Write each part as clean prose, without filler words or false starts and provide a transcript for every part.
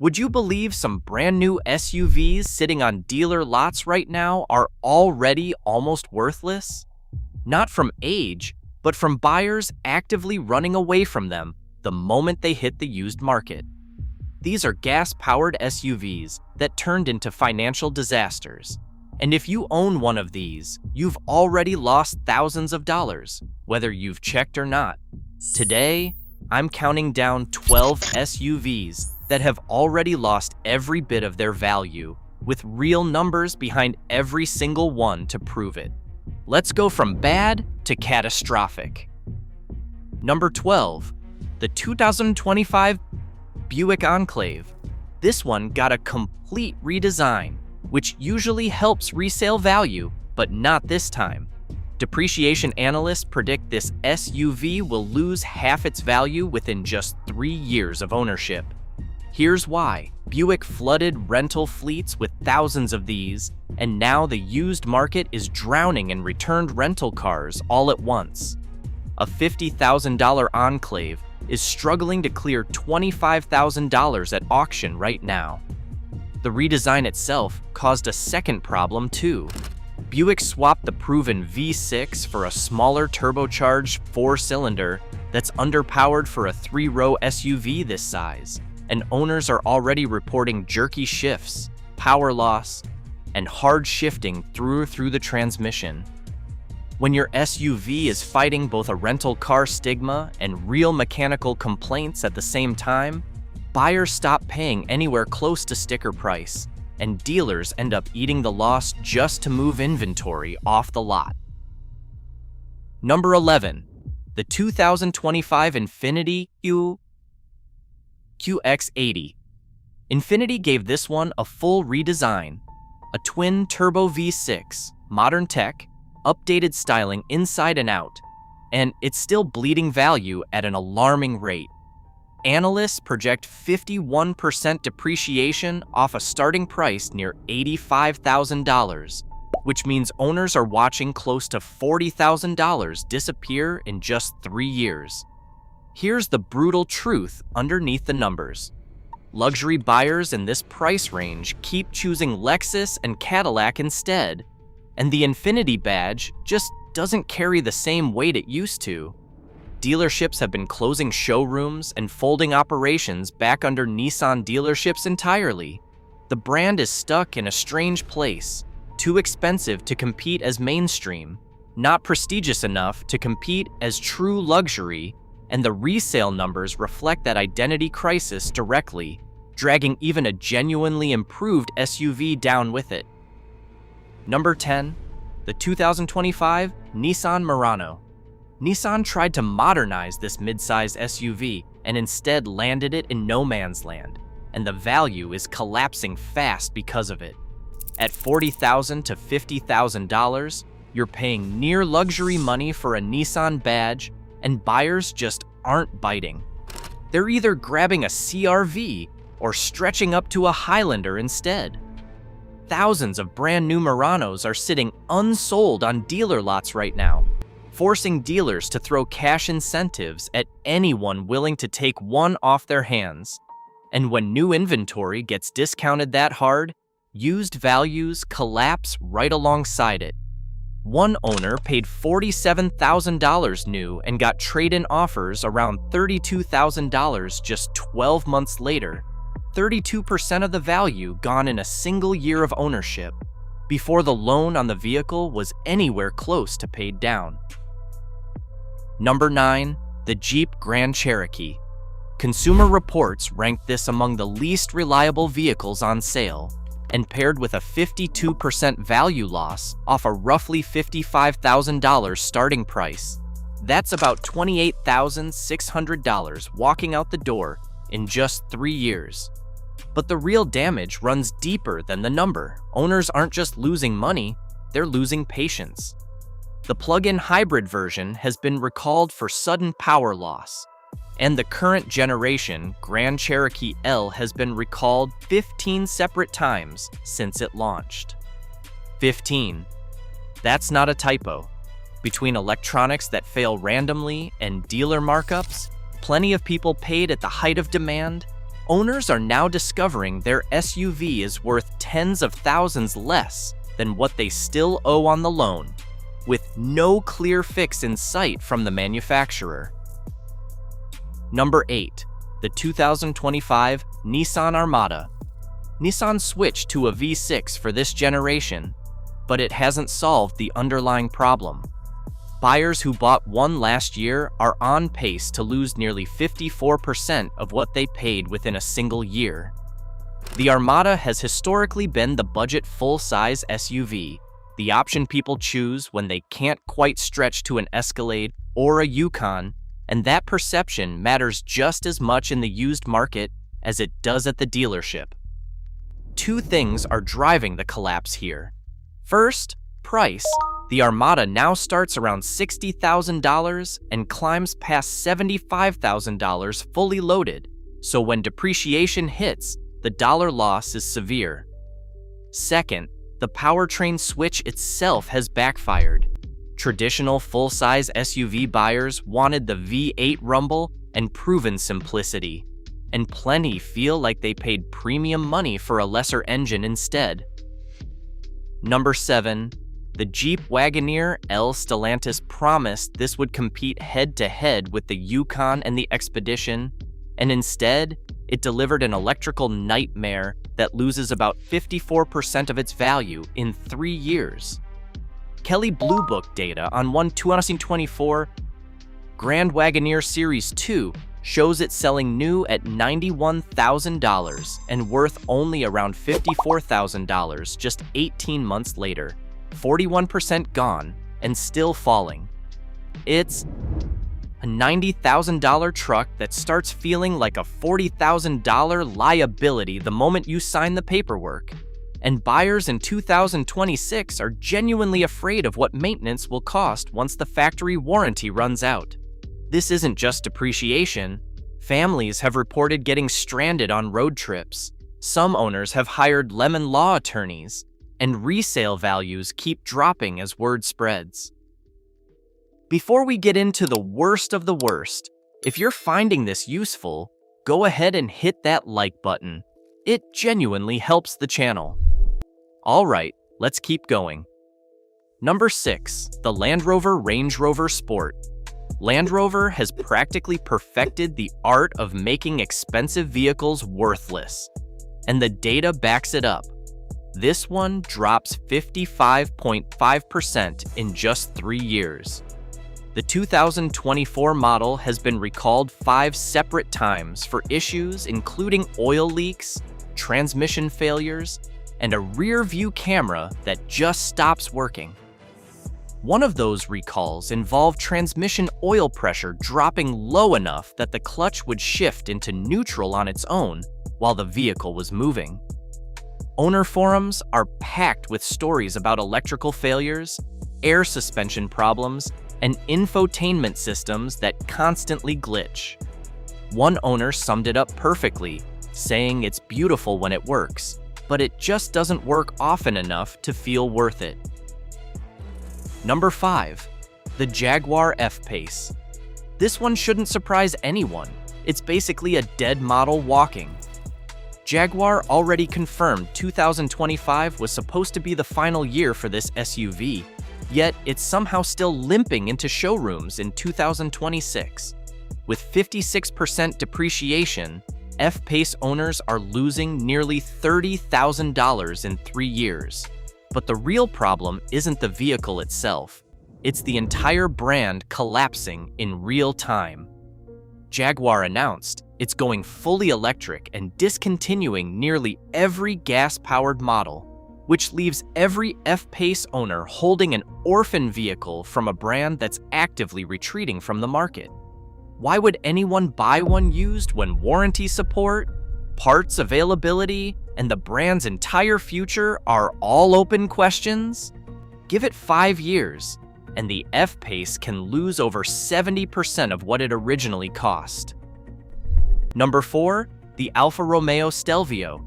Would you believe some brand new SUVs sitting on dealer lots right now are already almost worthless? Not from age, but from buyers actively running away from them the moment they hit the used market. These are gas-powered SUVs that turned into financial disasters. And if you own one of these, you've already lost thousands of dollars, whether you've checked or not. Today, I'm counting down 12 SUVs that have already lost every bit of their value, with real numbers behind every single one to prove it. Let's go from bad to catastrophic. Number 12, the 2025 Buick Enclave. This one got a complete redesign, which usually helps resale value, but not this time. Depreciation analysts predict this SUV will lose half its value within just 3 years of ownership. Here's why. Buick flooded rental fleets with thousands of these, and now the used market is drowning in returned rental cars all at once. A $50,000 Enclave is struggling to clear $25,000 at auction right now. The redesign itself caused a second problem too. Buick swapped the proven V6 for a smaller turbocharged 4-cylinder that's underpowered for a 3-row SUV this size, and owners are already reporting jerky shifts, power loss, and hard shifting through the transmission. When your SUV is fighting both a rental car stigma and real mechanical complaints at the same time, buyers stop paying anywhere close to sticker price, and dealers end up eating the loss just to move inventory off the lot. Number 11, the 2025 Infiniti QX80. Infiniti gave this one a full redesign, a twin-turbo V6, modern tech, updated styling inside and out, and it's still bleeding value at an alarming rate. Analysts project 51% depreciation off a starting price near $85,000, which means owners are watching close to $40,000 disappear in just 3 years. Here's the brutal truth underneath the numbers. Luxury buyers in this price range keep choosing Lexus and Cadillac instead, and the Infiniti badge just doesn't carry the same weight it used to. Dealerships have been closing showrooms and folding operations back under Nissan dealerships entirely. The brand is stuck in a strange place, too expensive to compete as mainstream, not prestigious enough to compete as true luxury, and the resale numbers reflect that identity crisis directly, dragging even a genuinely improved SUV down with it. Number 10, the 2025 Nissan Murano. Nissan tried to modernize this mid-size SUV and instead landed it in no man's land, and the value is collapsing fast because of it. At $40,000 to $50,000, you're paying near luxury money for a Nissan badge, and buyers just aren't biting. They're either grabbing a CR-V or stretching up to a Highlander instead. Thousands of brand new Muranos are sitting unsold on dealer lots right now, forcing dealers to throw cash incentives at anyone willing to take one off their hands. And when new inventory gets discounted that hard, used values collapse right alongside it. One owner paid $47,000 new and got trade-in offers around $32,000 just 12 months later. 32% of the value gone in a single year of ownership, before the loan on the vehicle was anywhere close to paid down. Number 9, the Jeep Grand Cherokee. Consumer Reports ranked this among the least reliable vehicles on sale, and paired with a 52% value loss off a roughly $55,000 starting price. That's about $28,600 walking out the door in just 3 years. But the real damage runs deeper than the number. Owners aren't just losing money, they're losing patience. The plug-in hybrid version has been recalled for sudden power loss, and the current generation Grand Cherokee L has been recalled 15 separate times since it launched. 15. That's not a typo. Between electronics that fail randomly and dealer markups, plenty of people paid at the height of demand, Owners are now discovering their SUV is worth tens of thousands less than what they still owe on the loan, with no clear fix in sight from the manufacturer. Number 8. The 2025 Nissan Armada. Nissan switched to a V6 for this generation, but it hasn't solved the underlying problem. Buyers who bought one last year are on pace to lose nearly 54% of what they paid within a single year. The Armada has historically been the budget full-size SUV, the option people choose when they can't quite stretch to an Escalade or a Yukon, and that perception matters just as much in the used market as it does at the dealership. Two things are driving the collapse here. First, price. The Armada now starts around $60,000 and climbs past $75,000 fully loaded, so when depreciation hits, the dollar loss is severe. Second, the powertrain switch itself has backfired. Traditional full-size SUV buyers wanted the V8 rumble and proven simplicity, and plenty feel like they paid premium money for a lesser engine instead. Number 7. The Jeep Wagoneer L. Stellantis promised this would compete head-to-head with the Yukon and the Expedition, and instead, it delivered an electrical nightmare that loses about 54% of its value in 3 years. Kelley Blue Book data on 2024 Grand Wagoneer Series 2 shows it selling new at $91,000 and worth only around $54,000 just 18 months later, 41% gone and still falling. It's a $90,000 truck that starts feeling like a $40,000 liability the moment you sign the paperwork. And buyers in 2026 are genuinely afraid of what maintenance will cost once the factory warranty runs out. This isn't just depreciation. Families have reported getting stranded on road trips. Some owners have hired lemon law attorneys, and resale values keep dropping as word spreads. Before we get into the worst of the worst, if you're finding this useful, go ahead and hit that like button. It genuinely helps the channel. Alright, let's keep going. Number 6. The Land Rover Range Rover Sport. Land Rover has practically perfected the art of making expensive vehicles worthless, and the data backs it up. This one drops 55.5% in just 3 years. The 2024 model has been recalled 5 separate times for issues including oil leaks, transmission failures, and a rear-view camera that just stops working. One of those recalls involved transmission oil pressure dropping low enough that the clutch would shift into neutral on its own while the vehicle was moving. Owner forums are packed with stories about electrical failures, air suspension problems, and infotainment systems that constantly glitch. One owner summed it up perfectly, saying it's beautiful when it works, but it just doesn't work often enough to feel worth it. Number 5. The Jaguar F-Pace. This one shouldn't surprise anyone. It's basically a dead model walking. Jaguar already confirmed 2025 was supposed to be the final year for this SUV, yet it's somehow still limping into showrooms in 2026. With 56% depreciation, F-Pace owners are losing nearly $30,000 in 3 years. But the real problem isn't the vehicle itself. It's the entire brand collapsing in real time. Jaguar announced it's going fully electric and discontinuing nearly every gas-powered model, which leaves every F-Pace owner holding an orphan vehicle from a brand that's actively retreating from the market. Why would anyone buy one used when warranty support, parts availability, and the brand's entire future are all open questions? Give it 5 years, and the F-Pace can lose over 70% of what it originally cost. Number 4. The Alfa Romeo Stelvio.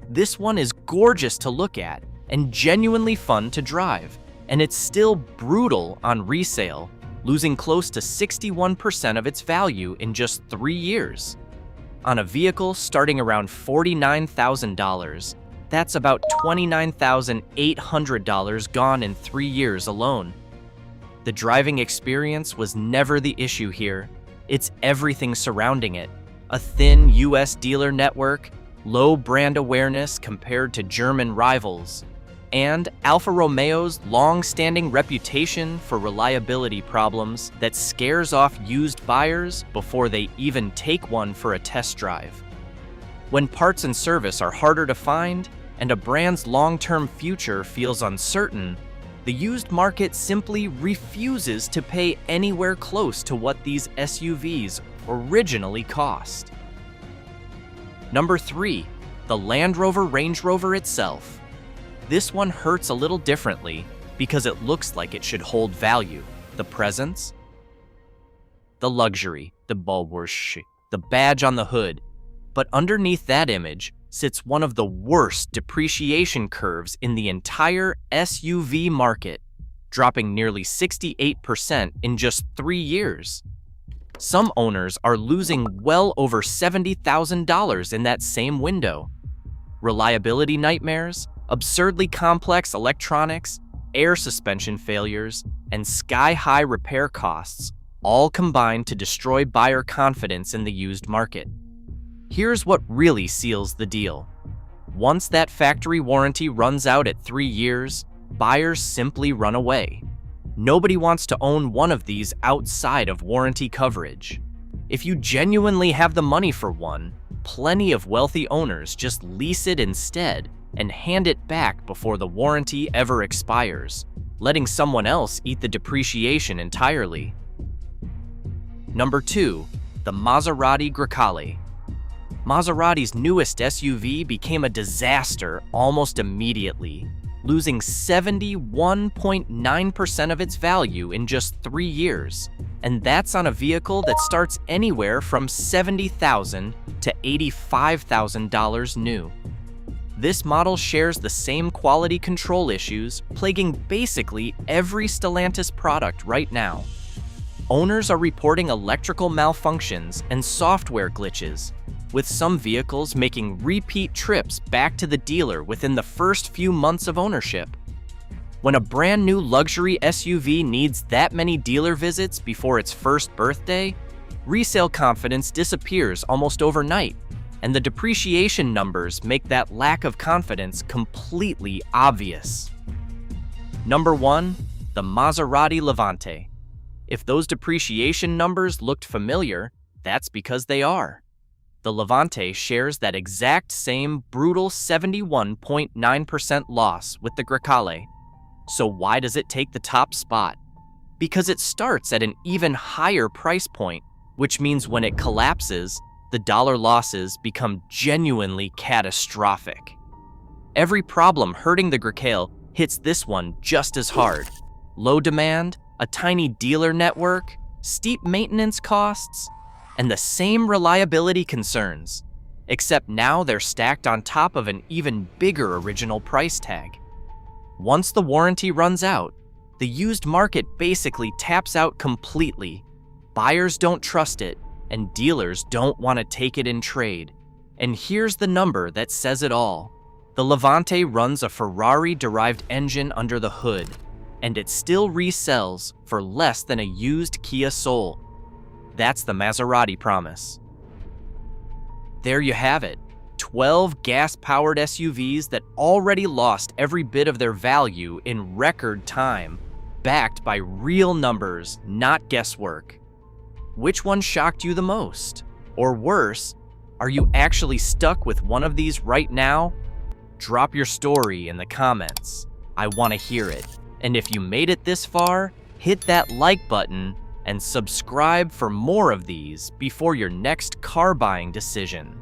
This one is gorgeous to look at and genuinely fun to drive, and it's still brutal on resale, losing close to 61% of its value in just 3 years. On a vehicle starting around $49,000, that's about $29,800 gone in 3 years alone. The driving experience was never the issue here. It's everything surrounding it. A thin US dealer network, low brand awareness compared to German rivals, and Alfa Romeo's long-standing reputation for reliability problems that scares off used buyers before they even take one for a test drive. When parts and service are harder to find and a brand's long-term future feels uncertain, the used market simply refuses to pay anywhere close to what these SUVs originally cost. Number 3, the Land Rover Range Rover itself. This one hurts a little differently because it looks like it should hold value. The presence, the luxury, the bulwarsh, the badge on the hood. But underneath that image sits one of the worst depreciation curves in the entire SUV market, dropping nearly 68% in just 3 years. Some owners are losing well over $70,000 in that same window. Reliability nightmares, absurdly complex electronics, air suspension failures, and sky-high repair costs all combine to destroy buyer confidence in the used market. Here's what really seals the deal. Once that factory warranty runs out at 3 years, buyers simply run away. Nobody wants to own one of these outside of warranty coverage. If you genuinely have the money for one, plenty of wealthy owners just lease it instead and hand it back before the warranty ever expires, letting someone else eat the depreciation entirely. Number 2, the Maserati Grecale. Maserati's newest SUV became a disaster almost immediately, losing 71.9% of its value in just 3 years. And that's on a vehicle that starts anywhere from $70,000 to $85,000 new. This model shares the same quality control issues plaguing basically every Stellantis product right now. Owners are reporting electrical malfunctions and software glitches, with some vehicles making repeat trips back to the dealer within the first few months of ownership. When a brand new luxury SUV needs that many dealer visits before its first birthday, resale confidence disappears almost overnight, and the depreciation numbers make that lack of confidence completely obvious. Number 1, the Maserati Levante. If those depreciation numbers looked familiar, that's because they are. The Levante shares that exact same brutal 71.9% loss with the Grecale. So why does it take the top spot? Because it starts at an even higher price point, which means when it collapses, the dollar losses become genuinely catastrophic. Every problem hurting the Grecale hits this one just as hard. Low demand, a tiny dealer network, steep maintenance costs, and the same reliability concerns, except now they're stacked on top of an even bigger original price tag. Once the warranty runs out, the used market basically taps out completely. Buyers don't trust it, and dealers don't want to take it in trade. And here's the number that says it all. The Levante runs a Ferrari-derived engine under the hood, and it still resells for less than a used Kia Soul. That's the Maserati promise. There you have it, 12 gas-powered SUVs that already lost every bit of their value in record time, backed by real numbers, not guesswork. Which one shocked you the most? Or worse, are you actually stuck with one of these right now? Drop your story in the comments. I want to hear it. And if you made it this far, hit that like button and subscribe for more of these before your next car buying decision.